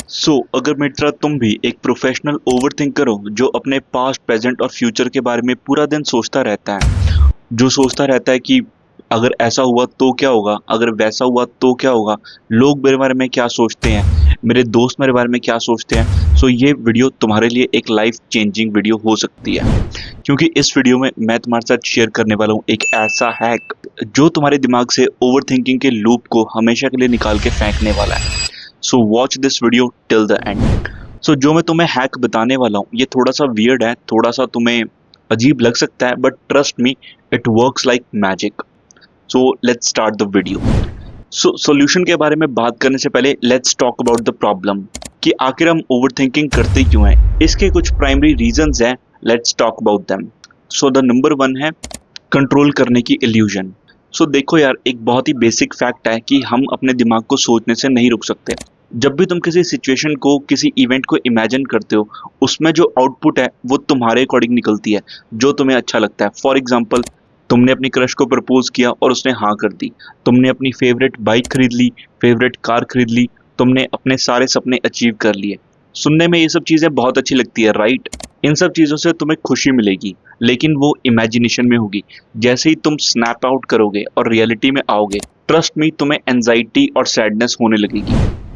अगर मेरी तरह तुम भी एक प्रोफेशनल ओवरथिंकर हो जो अपने पास्ट, प्रेजेंट और फ्यूचर के बारे में पूरा दिन सोचता रहता है, जो सोचता रहता है कि अगर ऐसा हुआ तो क्या होगा, अगर वैसा हुआ तो क्या होगा, लोग मेरे बारे में क्या सोचते हैं, मेरे दोस्त मेरे बारे में क्या सोचते हैं, ये वीडियो तुम्हारे लिए एक लाइफ चेंजिंग वीडियो हो सकती है। क्योंकि इस वीडियो में मैं तुम्हारे साथ शेयर करने वाला हूँ एक ऐसा हैक जो तुम्हारे दिमाग से ओवरथिंकिंग के लूप को हमेशा के लिए निकाल के फेंकने वाला है। Watch this video till the end. जो मैं तुम्हें हैक बताने वाला हूँ ये थोड़ा सा वियर्ड है, थोड़ा सा तुम्हें अजीब लग सकता है, but trust me, it works like magic. Let's start the video. Solution के बारे में बात करने से पहले let's talk about the problem, कि आखिर हम ओवरथिंकिंग करते क्यों हैं। इसके कुछ प्राइमरी रीजंस हैं, let's talk about them. The number one है कंट्रोल करने की इल्यूजन। देखो यार, एक बहुत ही बेसिक फैक्ट है कि हम अपने दिमाग को सोचने से नहीं रुक सकते। जब भी तुम किसी सिचुएशन को, किसी इवेंट को इमेजिन करते हो, उसमें जो आउटपुट है वो तुम्हारे अकॉर्डिंग निकलती है, जो तुम्हें अच्छा लगता है। फॉर एग्जाम्पल, तुमने अपनी क्रश को प्रपोज किया और उसने हाँ कर दी। तुमने अपनी फेवरेट बाइक खरीद ली, फेवरेट कार खरीद ली, तुमने अपने सारे सपने अचीव कर लिए। सुनने में ये सब चीजें बहुत अच्छी लगती है, राइट? इन सब चीजों से तुम्हें खुशी मिलेगी, लेकिन वो इमेजिनेशन में होगी। जैसे ही तुम स्नैप आउट करोगे और रियलिटी में आओगे, ट्रस्ट मी, तुम्हें एंजाइटी और सैडनेस होने लगेगी।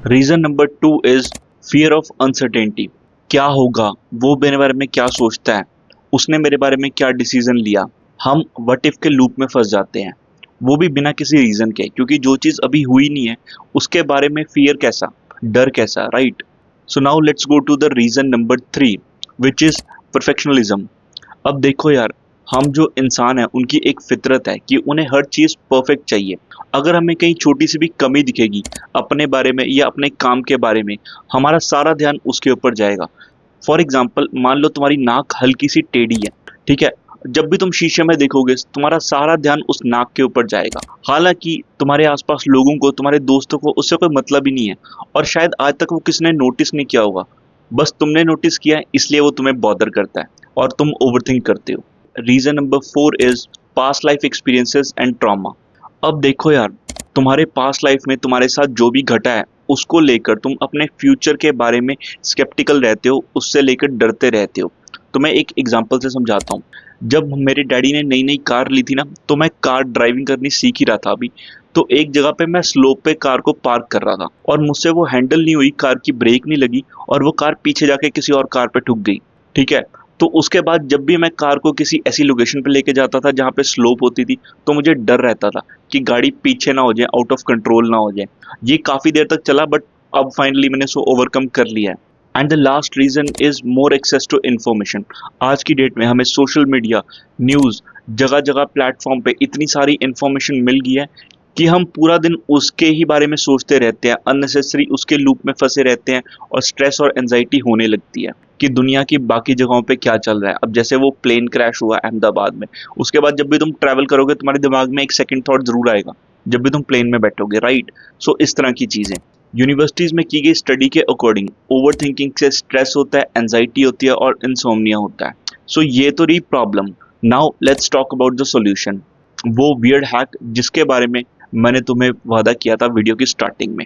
Reason number two is fear of uncertainty. क्या होगा, वो मेरे बारे में क्या सोचता है, उसने मेरे बारे में क्या डिसीजन लिया। हम व्हाट इफ के लूप में फंस जाते हैं, वो भी बिना किसी रीजन के, क्योंकि जो चीज अभी हुई नहीं है उसके बारे में फियर कैसा, डर कैसा, right? Now let's go to the region number three, which is perfectionism. अब देखो यार, हम जो इंसान है उनकी एक फितरत है कि उन्हें हर चीज परफेक्ट चाहिए। अगर हमें कहीं छोटी सी भी कमी दिखेगी अपने बारे में या अपने काम के बारे में, हमारा सारा ध्यान उसके ऊपर जाएगा। फॉर एग्जाम्पल, मान लो तुम्हारी नाक हल्की सी टेढ़ी है, ठीक है? जब भी तुम शीशे में देखोगे तुम्हारा सारा ध्यान उस नाक के ऊपर जाएगा। हालांकि तुम्हारे आसपास लोगों को, तुम्हारे दोस्तों को उससे कोई मतलब ही नहीं है, और शायद आज तक वो किसी ने नोटिस नहीं किया होगा। बस तुमने नोटिस किया है, इसलिए वो तुम्हें बॉदर करता है और तुम ओवरथिंक करते हो। Reason number four is past life experiences and trauma. अब देखो यार, तुम्हारे पास्ट लाइफ में तुम्हारे साथ जो भी घटा है उसको लेकर तुम अपने फ्यूचर के बारे में स्केप्टिकल रहते हो, उससे लेकर डरते रहते हो। तो मैं एक एग्जांपल से समझाता हूँ। जब मेरे डैडी ने नई नई कार ली थी ना, तो मैं कार ड्राइविंग करनी सीख ही रहा था अभी। तो एक जगह पे मैं स्लोप पे कार को पार्क कर रहा था और मुझसे वो हैंडल नहीं हुई, कार की ब्रेक नहीं लगी और वो कार पीछे जाके किसी और कार पे ठुक गई, ठीक है? तो उसके बाद जब भी मैं कार को किसी ऐसी लोकेशन पे लेके जाता था जहाँ पे स्लोप होती थी, तो मुझे डर रहता था कि गाड़ी पीछे ना हो जाए, आउट ऑफ कंट्रोल ना हो जाए। ये काफी देर तक चला, बट अब फाइनली मैंने इसको ओवरकम कर लिया है। And the last reason is more access to information. आज की डेट में हमें सोशल मीडिया, न्यूज, जगह जगह प्लेटफॉर्म पे इतनी सारी इन्फॉर्मेशन मिल गई है कि हम पूरा दिन उसके ही बारे में सोचते रहते हैं, अननेसेसरी उसके लूप में फंसे रहते हैं, और स्ट्रेस और एंजाइटी होने लगती है कि दुनिया की बाकी जगहों पे क्या चल रहा है। अब जैसे वो प्लेन क्रैश हुआ अहमदाबाद में, उसके बाद जब भी तुम ट्रैवल करोगे तुम्हारे दिमाग में एक सेकंड थॉट जरूर आएगा जब भी तुम प्लेन में बैठोगे, राइट? इस तरह की चीजें। यूनिवर्सिटीज में की गई स्टडी के अकॉर्डिंग ओवर थिंकिंग से स्ट्रेस होता है, एंजाइटी होती है और इंसोम्निया होता है। ये तो रही problem. Now let's talk about the solution, वो वियर्ड हैक जिसके बारे में मैंने तुम्हें वादा किया था वीडियो की स्टार्टिंग में।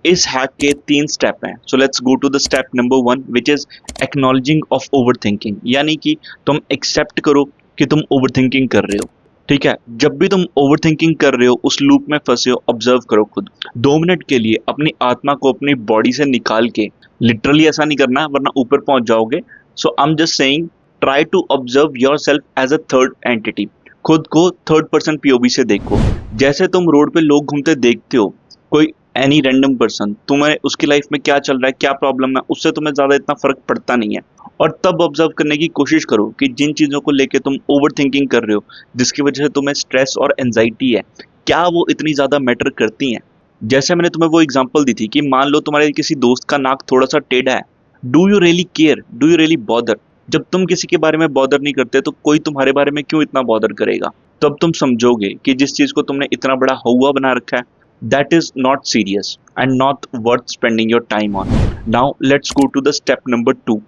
इस हैक के तीन स्टेप हैं। Let's go to the step number one, which is acknowledging of overthinking. यानी कि तुम एक्सेप्ट करो कि तुम ओवरथिंकिंग कर रहे हो, ठीक है? जब भी तुम ओवरथिंकिंग कर रहे हो, उस लूप में फंसे हो, ऑब्जर्व करो खुद। 2 मिनट के लिए अपनी आत्मा को अपनी बॉडी से निकाल के, लिटरली ऐसा नहीं करना वरना ऊपर पहुंच जाओगे। I am just saying, try to observe yourself as a third entity. खुद को थर्ड पर्सन पीओवी से देखो। जैसे तुम रोड पे लोग घूमते देखते हो, कोई एनी रैंडम पर्सन, तुम्हें उसकी लाइफ में क्या चल रहा है, क्या प्रॉब्लम है, उससे तुम्हें ज्यादा इतना फर्क पड़ता नहीं है। और तब ऑब्जर्व करने की कोशिश करो कि जिन चीजों को लेके तुम ओवर थिंकिंग कर रहे हो, जिसकी वजह से तुम्हें स्ट्रेस और एंजाइटी है, क्या वो इतनी ज्यादा मैटर करती हैं? जैसे मैंने तुम्हें वो एग्जांपल दी थी कि मान लो तुम्हारे किसी दोस्त का नाक थोड़ा सा टेढ़ा है, do you really care, do you really bother? जब तुम किसी के बारे में बॉदर नहीं करते तो कोई तुम्हारे बारे में क्यों इतना बॉदर करेगा? तब तुम समझोगे कि जिस चीज को तुमने इतना बड़ा हौवा बना रखा है, that is not serious and not worth spending your time on. Now let's go to the step number two.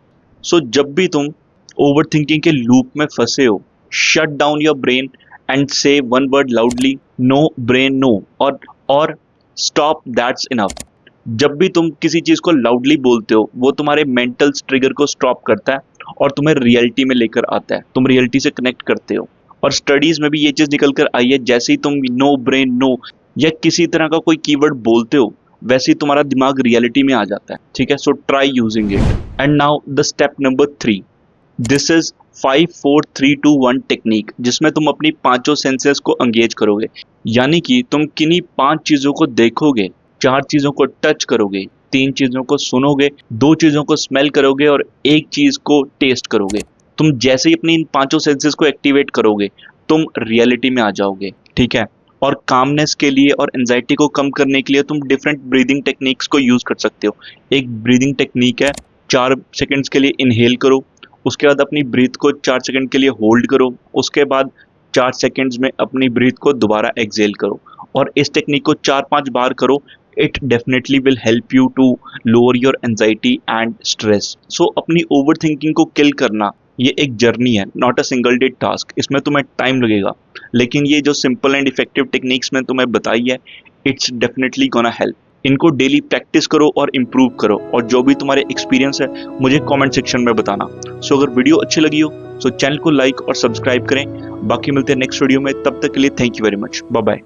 जब भी तुम ओवर थिंकिंग के लूप में फंसे हो, shut down your brain and say one word loudly, no brain no, और stop, that's enough. जब भी तुम किसी चीज को लाउडली बोलते हो वो तुम्हारे मेंटल ट्रिगर को स्टॉप करता है और तुम्हें रियलिटी में लेकर आता है, तुम रियलिटी से कनेक्ट करते हो। और स्टडीज में भी ये चीज निकल कर आई है, जैसे ही तुम नो ब्रेन नो या किसी तरह का कोई कीवर्ड बोलते हो वैसे ही तुम्हारा दिमाग रियलिटी में आ जाता है। ठीक है, so try using it. And now the step number 3, this is 5 4 3 2 1 technique, जिसमें तुम अपनी पांचों सेंसेस को एंगेज करोगे। यानी कि तुम किन्हीं 5 चीजों को देखोगे, 4 चीजों को टच करोगे, 3 चीजों को सुनोगे, 2 चीजों को स्मेल करोगे और 1 चीज को टेस्ट करोगे। तुम जैसे ही अपनी इन पांचों सेंसेस को एक्टिवेट करोगे तुम रियलिटी में आ जाओगे। ठीक है, और कामनेस के लिए और एंजाइटी को कम करने के लिए तुम डिफरेंट ब्रीदिंग टेक्निक्स को यूज कर सकते हो। एक ब्रीदिंग टेक्निक है, 4 सेकंड्स के लिए इनहेल करो, उसके बाद अपनी ब्रीथ को 4 सेकंड के लिए होल्ड करो, उसके बाद 4 सेकंड्स में अपनी ब्रीथ को दोबारा एक्सेल करो और इस टेक्निक को 4-5 बार करो। It definitely will help you to lower your anxiety and stress. So अपनी ओवर थिंकिंग को किल करना ये एक जर्नी है, not a single day task. इसमें तुम्हें टाइम लगेगा, लेकिन ये जो सिंपल एंड इफेक्टिव टेक्निक्स मैंने तुम्हें बताई है इट्स डेफिनेटली गोना हेल्प। इनको डेली प्रैक्टिस करो और इम्प्रूव करो, और जो भी तुम्हारे एक्सपीरियंस है मुझे कमेंट सेक्शन में बताना। सो अगर वीडियो अच्छी लगी हो तो चैनल को लाइक और सब्सक्राइब करें। बाकी मिलते हैं नेक्स्ट वीडियो में, तब तक के लिए thank you very much, bye bye.